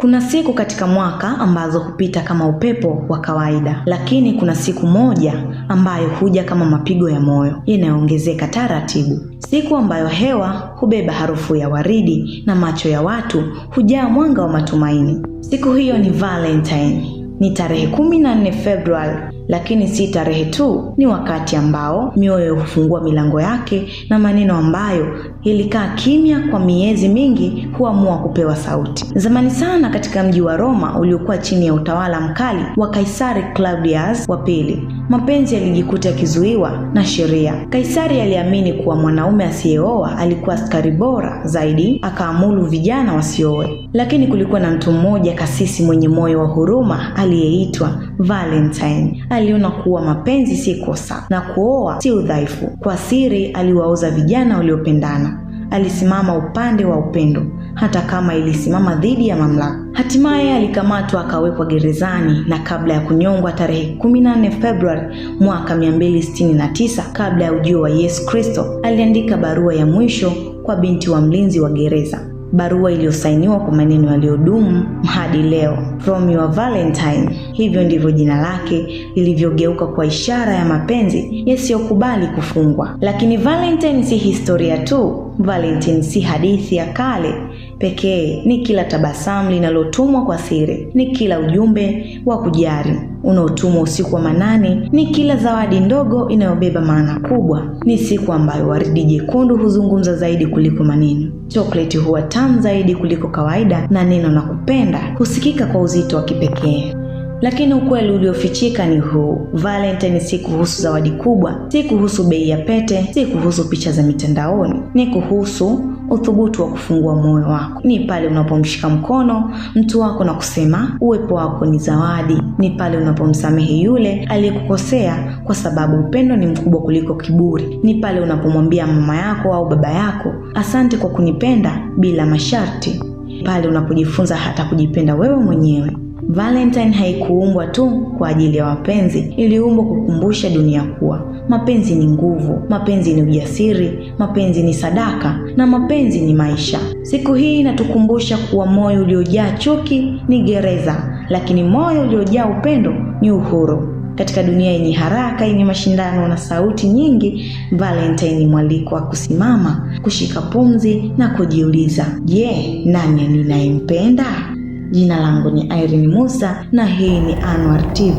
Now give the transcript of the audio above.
Kuna siku katika mwaka ambazo hupita kama upepo wa kawaida, lakini kuna siku moja ambayo huja kama mapigo ya moyo yanayoongezeka taratibu. Siku ambayo hewa hubeba harufu ya waridi na macho ya watu hujaa mwanga wa matumaini. Siku hiyo ni Valentine. Ni tarehe 14 Februari, lakini si tarehe tu, ni wakati ambao mioyo hufungua milango yake na maneno ambayo yalikaa kimya kwa miezi mingi huamua kupewa sauti. Zamani sana katika mji wa Roma uliokuwa chini ya utawala mkali wa Kaisari Claudius wa pili, mapenzi yalijikuta yakizuiwa na sheria. Kaisari aliamini kuwa mwanaume asiyeoa alikuwa askari bora zaidi, akaamuru vijana wasioe. Lakini kulikuwa na mtu mmoja kasisi mwenye moyo wa huruma aliyeitwa Valentine. Aliona kuwa mapenzi si kosa na kuoa si udhaifu. Kwa siri aliwaoza vijana waliopendana. Alisimama upande wa upendo hata kama ilisimama dhidi ya mamlaka. Hatimaye alikamatwa akawekwa gerezani, na kabla ya kunyongwa tarehe 14 Februari mwaka 269 kabla ya ujio wa Yesu Kristo, aliandika barua ya mwisho kwa binti wa mlinzi wa gereza. Barua iliyosainiwa kwa maneno yaliyodumu hadi leo, From your Valentine. Hivyo ndivyo jina lake lilivyogeuka kwa ishara ya mapenzi yasiyokubali kufungwa. Lakini Valentine si historia tu. Valentine si hadithi ya kale pekee. Ni kila tabasamu linalotumwa kwa siri, ni kila ujumbe wa kujali unaotumwa usiku wa manane, ni kila zawadi ndogo inayobeba maana kubwa. Ni siku ambayo waridi jekundu huzungumza zaidi kuliko maneno, chocolate huwa tamu zaidi kuliko kawaida, na neno na kupenda husikika kwa uzito wa kipekee. Lakini ukweli uliofichika ni huu: Valentine si kuhusu zawadi kubwa, si kuhusu bei ya pete, si kuhusu picha za mitandaoni. Ni kuhusu uthubutu wa kufungua moyo wako. Ni pale unapomshika mkono mtu wako na kusema uwepo wako ni zawadi. Ni pale unapomsamehe yule aliyekukosea, kwa sababu upendo ni mkubwa kuliko kiburi. Ni pale unapomwambia mama yako au baba yako, asante kwa kunipenda bila masharti. Pale unapojifunza hata kujipenda wewe mwenyewe. Valentine haikuumbwa tu kwa ajili ya wapenzi, iliumbwa kukumbusha dunia kuwa mapenzi ni nguvu, mapenzi ni ujasiri, mapenzi ni sadaka, na mapenzi ni maisha. Siku hii inatukumbusha kuwa moyo uliojaa chuki ni gereza, lakini moyo uliojaa upendo ni uhuru. Katika dunia yenye haraka, yenye mashindano na sauti nyingi, Valentine ni mwaliko wa kusimama, kushika pumzi na kujiuliza, je, nani ninayempenda? Jina langu ni Irene Musa na hii ni Anwar TV.